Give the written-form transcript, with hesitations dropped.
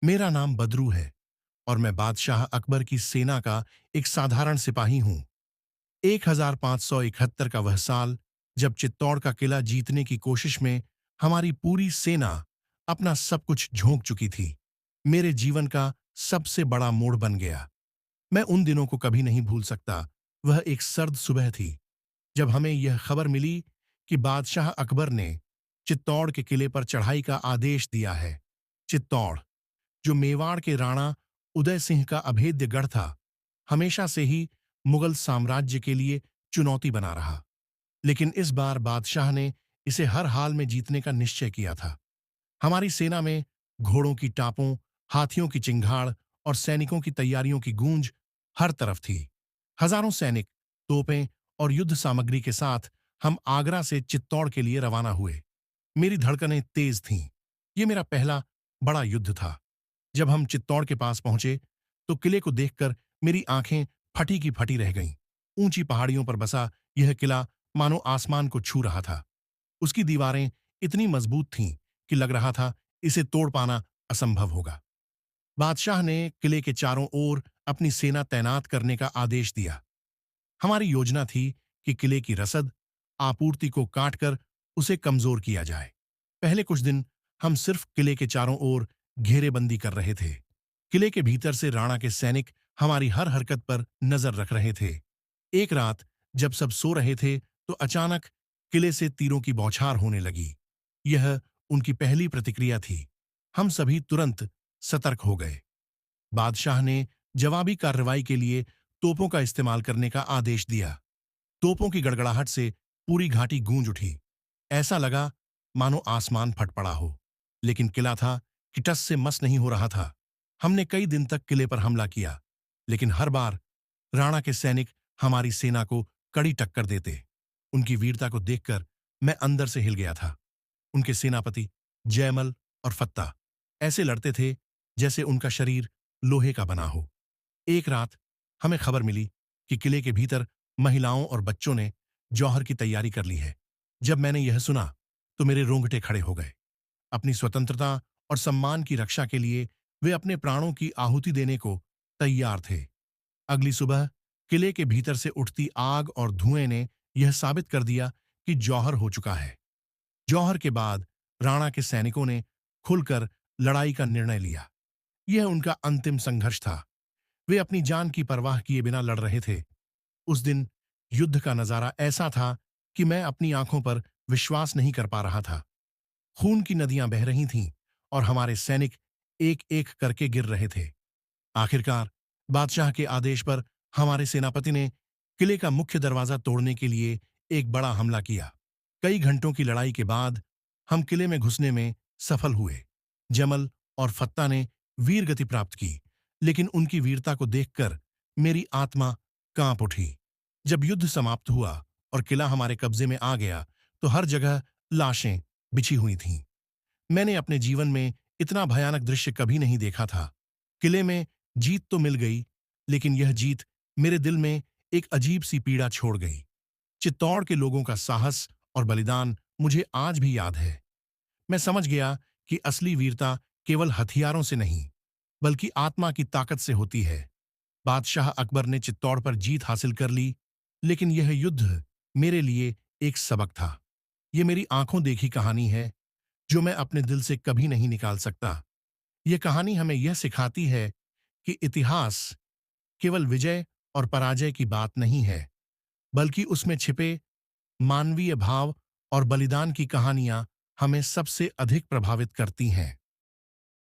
मेरा नाम बदरू है और मैं बादशाह अकबर की सेना का एक साधारण सिपाही हूं। 1571 का वह साल, जब चित्तौड़ का किला जीतने की कोशिश में हमारी पूरी सेना अपना सब कुछ झोंक चुकी थी, मेरे जीवन का सबसे बड़ा मोड़ बन गया। मैं उन दिनों को कभी नहीं भूल सकता। वह एक सर्द सुबह थी, जब हमें यह खबर मिली कि बादशाह अकबर ने चित्तौड़ के किले पर चढ़ाई का आदेश दिया है। चित्तौड़, जो मेवाड़ के राणा उदय सिंह का अभेद्य गढ़ था, हमेशा से ही मुगल साम्राज्य के लिए चुनौती बना रहा। लेकिन इस बार बादशाह ने इसे हर हाल में जीतने का निश्चय किया था। हमारी सेना में घोड़ों की टापों, हाथियों की चिंगाड़ और सैनिकों की तैयारियों की गूंज हर तरफ थी। हजारों सैनिक, तोपें और युद्ध सामग्री के साथ हम आगरा से चित्तौड़ के लिए रवाना हुए। मेरी धड़कनें तेज थीं। ये मेरा पहला बड़ा युद्ध था। जब हम चित्तौड़ के पास पहुंचे, तो किले को देखकर मेरी आंखें फटी की फटी रह गईं। ऊंची पहाड़ियों पर बसा यह किला मानो आसमान को छू रहा था। उसकी दीवारें इतनी मजबूत थीं कि लग रहा था इसे तोड़ पाना असंभव होगा। बादशाह ने किले के चारों ओर अपनी सेना तैनात करने का आदेश दिया। हमारी योजना थी कि किले की रसद, आपूर्ति को काटकर उसे कमजोर किया जाए। पहले कुछ दिन हम सिर्फ किले के चारों ओर घेरेबंदी कर रहे थे। किले के भीतर से राणा के सैनिक हमारी हर हरकत पर नजर रख रहे थे। एक रात जब सब सो रहे थे, तो अचानक किले से तीरों की बौछार होने लगी। यह उनकी पहली प्रतिक्रिया थी। हम सभी तुरंत सतर्क हो गए। बादशाह ने जवाबी कार्रवाई के लिए तोपों का इस्तेमाल करने का आदेश दिया। तोपों की गड़गड़ाहट से पूरी घाटी गूंज उठी। ऐसा लगा मानो आसमान फट पड़ा हो। लेकिन किला था कि टस से मस नहीं हो रहा था। हमने कई दिन तक किले पर हमला किया, लेकिन हर बार राणा के सैनिक हमारी सेना को कड़ी टक्कर देते। उनकी वीरता को देखकर मैं अंदर से हिल गया था। उनके सेनापति जयमल और फत्ता ऐसे लड़ते थे जैसे उनका शरीर लोहे का बना हो। एक रात हमें खबर मिली कि किले के भीतर महिलाओं और बच्चों ने जौहर की तैयारी कर ली है। जब मैंने यह सुना, तो मेरे रोंगटे खड़े हो गए। अपनी स्वतंत्रता और सम्मान की रक्षा के लिए वे अपने प्राणों की आहुति देने को तैयार थे। अगली सुबह किले के भीतर से उठती आग और धुएं ने यह साबित कर दिया कि जौहर हो चुका है। जौहर के बाद राणा के सैनिकों ने खुलकर लड़ाई का निर्णय लिया। यह उनका अंतिम संघर्ष था। वे अपनी जान की परवाह किए बिना लड़ रहे थे। उस दिन युद्ध का नजारा ऐसा था कि मैं अपनी आंखों पर विश्वास नहीं कर पा रहा था। खून की नदियां बह रही थीं और हमारे सैनिक एक एक करके गिर रहे थे। आखिरकार बादशाह के आदेश पर हमारे सेनापति ने किले का मुख्य दरवाजा तोड़ने के लिए एक बड़ा हमला किया। कई घंटों की लड़ाई के बाद हम किले में घुसने में सफल हुए। जमल और फत्ता ने वीर गति प्राप्त की, लेकिन उनकी वीरता को देखकर मेरी आत्मा कांप उठी। जब युद्ध समाप्त हुआ और किला हमारे कब्जे में आ गया, तो हर जगह लाशें बिछी हुई थीं। मैंने अपने जीवन में इतना भयानक दृश्य कभी नहीं देखा था। किले में जीत तो मिल गई, लेकिन यह जीत मेरे दिल में एक अजीब सी पीड़ा छोड़ गई। चित्तौड़ के लोगों का साहस और बलिदान मुझे आज भी याद है। मैं समझ गया कि असली वीरता केवल हथियारों से नहीं, बल्कि आत्मा की ताकत से होती है। बादशाह अकबर ने चित्तौड़ पर जीत हासिल कर ली, लेकिन यह युद्ध मेरे लिए एक सबक था। यह मेरी आंखों देखी कहानी है, जो मैं अपने दिल से कभी नहीं निकाल सकता। यह कहानी हमें यह सिखाती है कि इतिहास केवल विजय और पराजय की बात नहीं है, बल्कि उसमें छिपे मानवीय भाव और बलिदान की कहानियां हमें सबसे अधिक प्रभावित करती हैं।